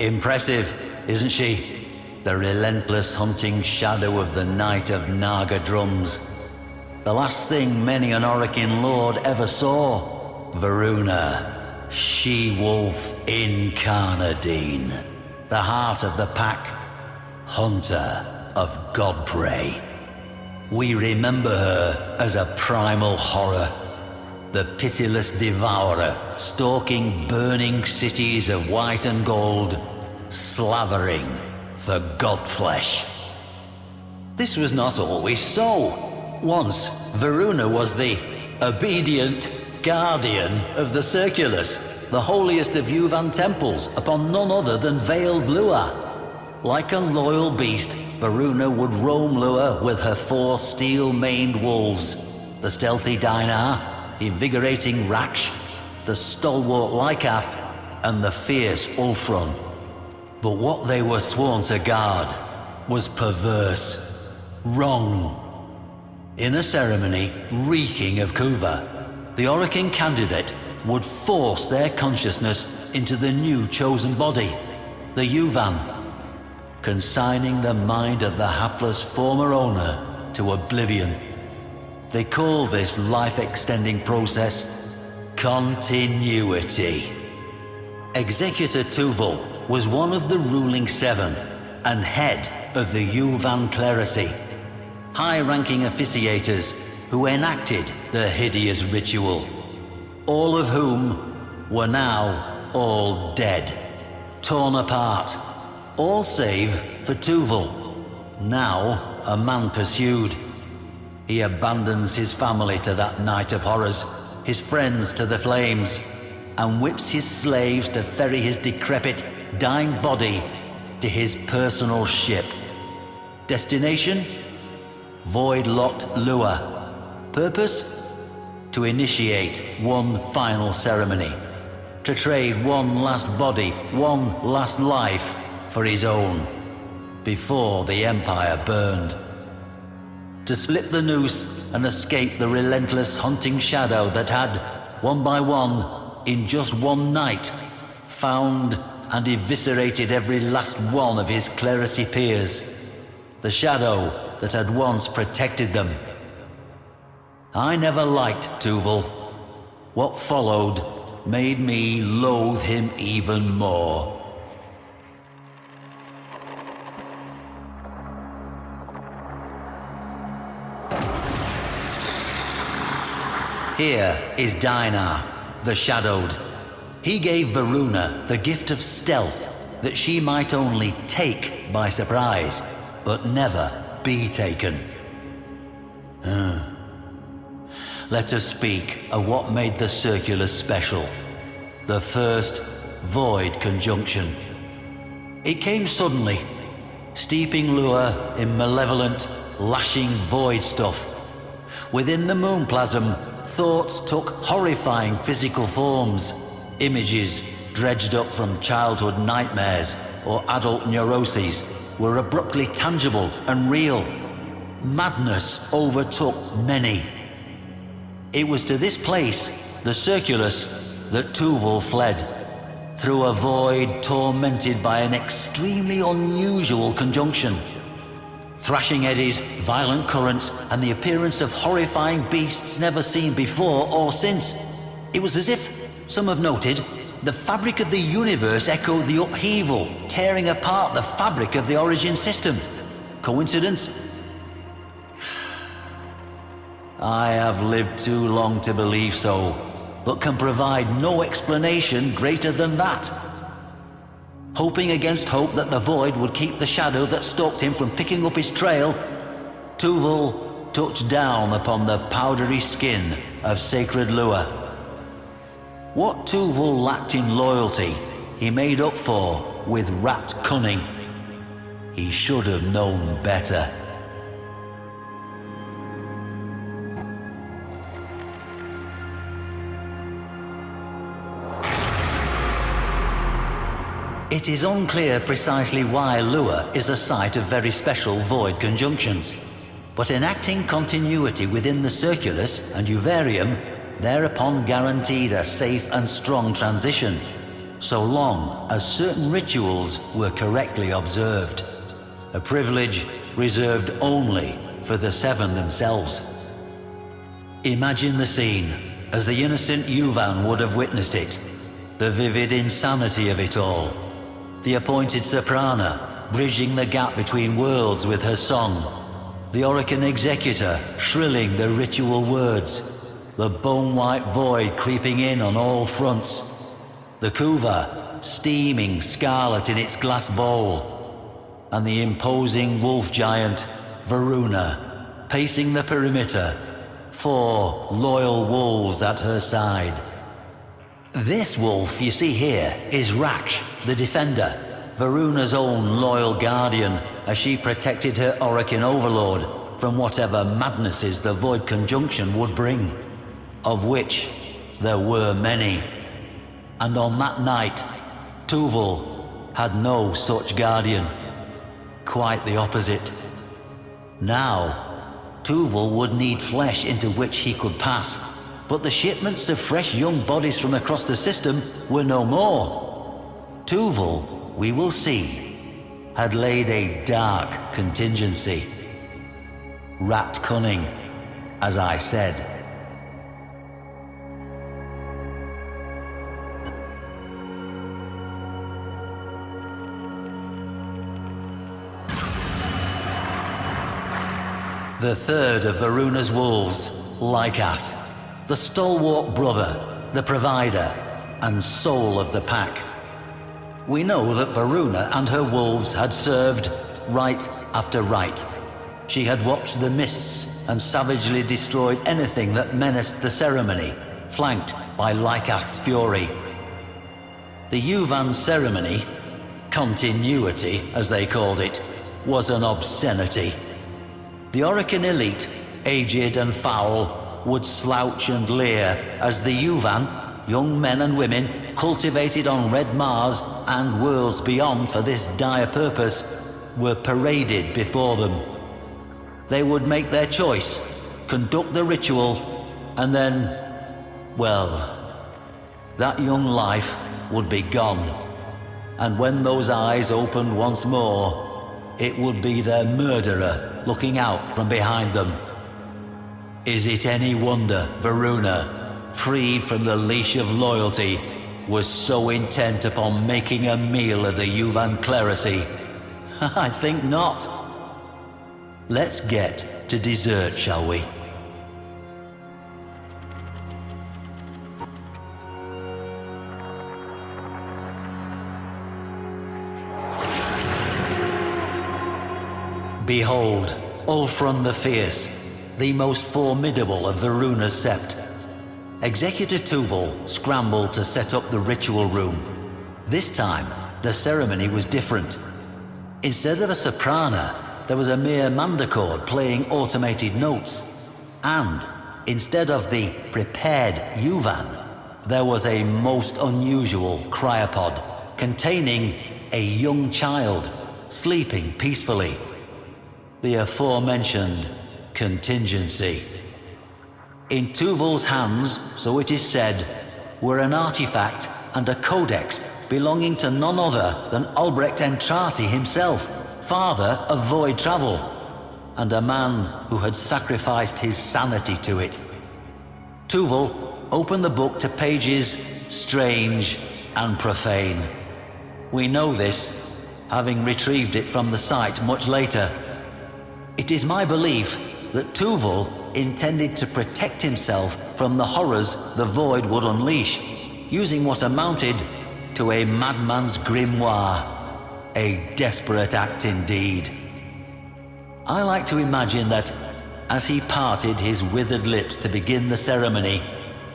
Impressive, isn't she? The relentless hunting shadow of the Knight of Naga Drums. The last thing many an Orokin lord ever saw. Voruna, she-wolf incarnadine. The heart of the pack, hunter of godprey. We remember her as a primal horror. The pitiless devourer, stalking burning cities of white and gold, slavering for godflesh. This was not always so. Once, Voruna was the obedient guardian of the Circulus, the holiest of Yuvan temples, upon none other than veiled Lua. Like a loyal beast, Voruna would roam Lua with her 4 steel-maned wolves, the stealthy Dainar, invigorating Raksh, the stalwart Lycath, and the fierce Ulfron. But what they were sworn to guard was perverse, wrong. In a ceremony reeking of Kuva, the Orokin candidate would force their consciousness into the new chosen body, the Yuvan, consigning the mind of the hapless former owner to oblivion. They call this life-extending process continuity. Executor Tuval was one of the ruling 7 and head of the Yuvan clerisy, high-ranking officiators who enacted the hideous ritual, all of whom were now all dead, torn apart, all save for Tuval, now a man pursued. He abandons his family to that night of horrors, his friends to the flames, and whips his slaves to ferry his decrepit, dying body to his personal ship. Destination? Void-locked Lua. Purpose? To initiate one final ceremony. To trade one last body, one last life for his own, before the Empire burned. To slip the noose and escape the relentless hunting shadow that had, one by one, in just one night, found and eviscerated every last one of his clerisy peers. The shadow that had once protected them. I never liked Tuval. What followed made me loathe him even more. Here is Dainar, the Shadowed. He gave Voruna the gift of stealth, that she might only take by surprise, but never be taken. Let us speak of what made the Circulus special. The first Void Conjunction. It came suddenly, steeping Lua in malevolent, lashing void stuff. Within the moonplasm, thoughts took horrifying physical forms. Images dredged up from childhood nightmares or adult neuroses were abruptly tangible and real. Madness overtook many. It was to this place, the Circulus, that Tuval fled, through a void tormented by an extremely unusual conjunction. Thrashing eddies, violent currents, and the appearance of horrifying beasts never seen before or since. It was as if, some have noted, the fabric of the universe echoed the upheaval, tearing apart the fabric of the origin system. Coincidence? I have lived too long to believe so, but can provide no explanation greater than that. Hoping against hope that the void would keep the shadow that stalked him from picking up his trail, Tuval touched down upon the powdery skin of sacred Lua. What Tuval lacked in loyalty, he made up for with rat cunning. He should have known better. It is unclear precisely why Lua is a site of very special void conjunctions, but enacting continuity within the Circulus and Uvarium thereupon guaranteed a safe and strong transition, so long as certain rituals were correctly observed. A privilege reserved only for the Seven themselves. Imagine the scene as the innocent Yuvan would have witnessed it. The vivid insanity of it all. The appointed soprana bridging the gap between worlds with her song. The Orokin executor shrilling the ritual words. The bone-white void creeping in on all fronts. The kuva steaming scarlet in its glass bowl. And the imposing wolf giant, Voruna, pacing the perimeter, 4 loyal wolves at her side. This wolf you see here is Raksh, the defender, Varuna's own loyal guardian, as she protected her Orokin overlord from whatever madnesses the Void Conjunction would bring, of which there were many. And on that night, Tuval had no such guardian. Quite the opposite. Now, Tuval would need flesh into which he could pass, but the shipments of fresh young bodies from across the system were no more. Tuval, we will see, had laid a dark contingency. Rat cunning, as I said. The third of Varuna's wolves, Lycath, the stalwart brother, the provider, and soul of the pack. We know that Voruna and her wolves had served rite after rite. She had watched the mists and savagely destroyed anything that menaced the ceremony, flanked by Lycath's fury. The Yuvan ceremony, continuity as they called it, was an obscenity. The Orokin elite, aged and foul, would slouch and leer as the Yuvan, young men and women, cultivated on Red Mars and worlds beyond for this dire purpose, were paraded before them. They would make their choice, conduct the ritual, and then, well, that young life would be gone. And when those eyes opened once more, it would be their murderer looking out from behind them. Is it any wonder Voruna, freed from the leash of loyalty, was so intent upon making a meal of the Yuvan clerisy? I think not. Let's get to dessert, shall we? Behold, Ulfrun the Fierce, the most formidable of Varuna's sept. Executor Tuval scrambled to set up the ritual room. This time, the ceremony was different. Instead of a soprana, there was a mere mandochord playing automated notes. And instead of the prepared Yuvan, there was a most unusual cryopod containing a young child sleeping peacefully. The aforementioned contingency. In Tuval's hands, so it is said, were an artifact and a codex belonging to none other than Albrecht Entrati himself, father of void travel, and a man who had sacrificed his sanity to it. Tuval opened the book to pages strange and profane. We know this, having retrieved it from the site much later. It is my belief that Tuval intended to protect himself from the horrors the void would unleash, using what amounted to a madman's grimoire. A desperate act indeed. I like to imagine that as he parted his withered lips to begin the ceremony,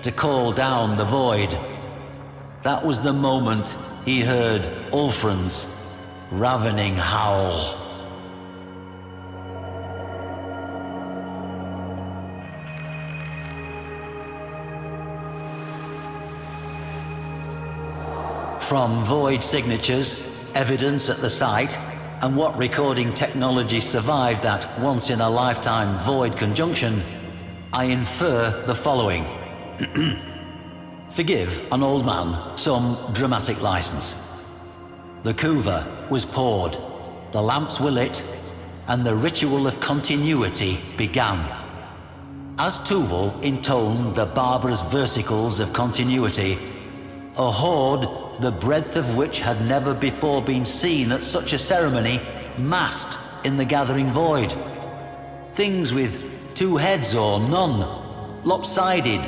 to call down the void, that was the moment he heard Ulfrun's ravening howl. From void signatures, evidence at the site, and what recording technology survived that once-in-a-lifetime void conjunction, I infer the following. Forgive an old man some dramatic license. The kuva was poured, the lamps were lit, and the ritual of continuity began. As Tuval intoned the barbarous versicles of continuity, a horde, the breadth of which had never before been seen at such a ceremony, massed in the gathering void. Things with 2 heads or none, lopsided,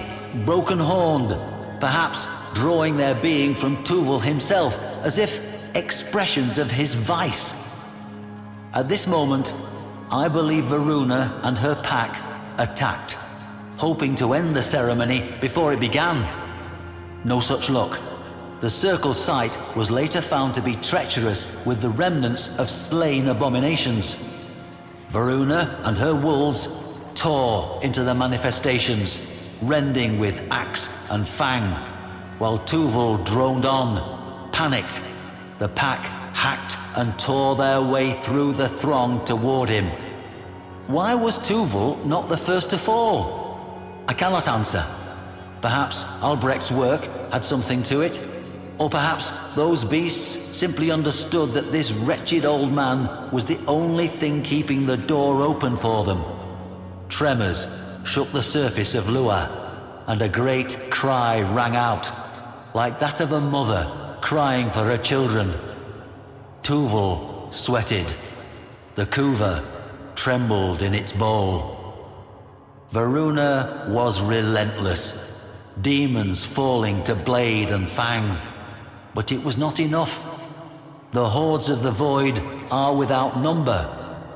broken-horned, perhaps drawing their being from Tuval himself, as if expressions of his vice. At this moment, I believe Voruna and her pack attacked, hoping to end the ceremony before it began. No such luck. The circle's site was later found to be treacherous with the remnants of slain abominations. Voruna and her wolves tore into the manifestations, rending with axe and fang, while Tuval droned on, panicked. The pack hacked and tore their way through the throng toward him. Why was Tuval not the first to fall? I cannot answer. Perhaps Albrecht's work had something to it, or perhaps those beasts simply understood that this wretched old man was the only thing keeping the door open for them. Tremors shook the surface of Lua, and a great cry rang out, like that of a mother crying for her children. Tuval sweated. The kuva trembled in its bowl. Voruna was relentless, demons falling to blade and fang. But it was not enough. The hordes of the void are without number,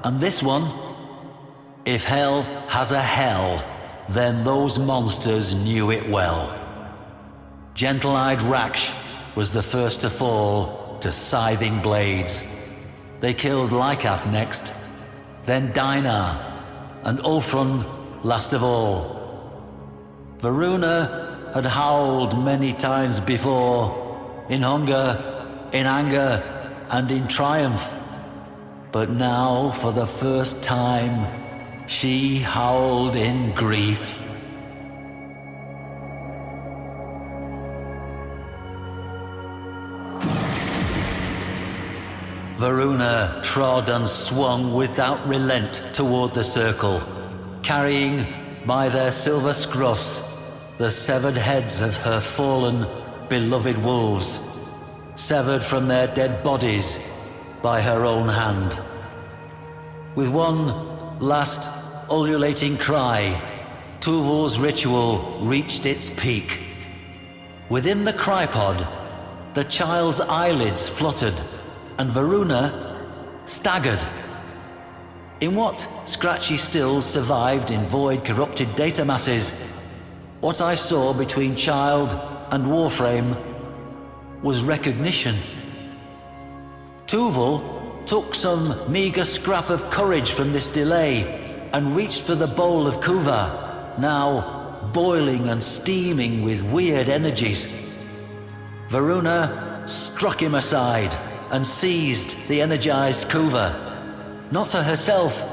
and this one, if hell has a hell, then those monsters knew it well. Gentle-eyed Raksh was the first to fall to scything blades. They killed Lycath next, then Dinar, and Ulfrun last of all. Voruna had howled many times before, in hunger, in anger, and in triumph. But now, for the first time, she howled in grief. Voruna trod and swung without relent toward the circle, carrying by their silver scruffs the severed heads of her fallen, beloved wolves, severed from their dead bodies by her own hand. With one last ululating cry, Tuval's ritual reached its peak. Within the crypod, the child's eyelids fluttered, and Voruna staggered. In what scratchy stills survived in void-corrupted data masses, what I saw between child and Warframe was recognition. Tuval took some meager scrap of courage from this delay and reached for the bowl of kuva, now boiling and steaming with weird energies. Voruna struck him aside and seized the energized kuva, not for herself,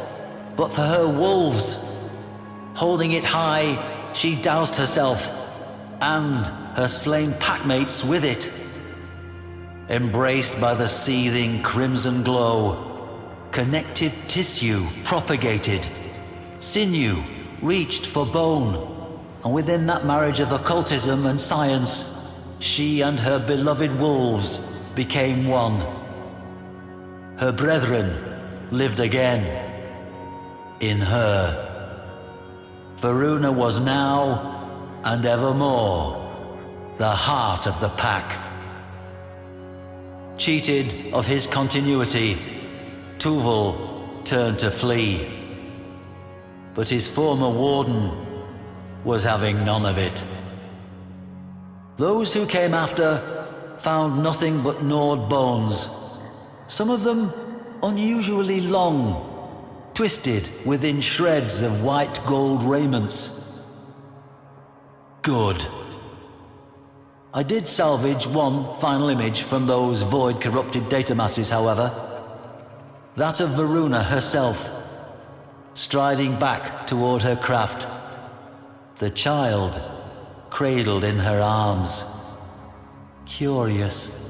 but for her wolves. Holding it high, she doused herself and her slain packmates with it. Embraced by the seething crimson glow, connective tissue propagated, sinew reached for bone, and within that marriage of occultism and science, she and her beloved wolves became one. Her brethren lived again in her. Voruna was now and evermore the heart of the pack. Cheated of his continuity, Tuval turned to flee. But his former warden was having none of it. Those who came after found nothing but gnawed bones, some of them unusually long, twisted within shreds of white gold raiments. Good. I did salvage one final image from those void-corrupted data masses, however. That of Voruna herself, striding back toward her craft. The child cradled in her arms. Curious.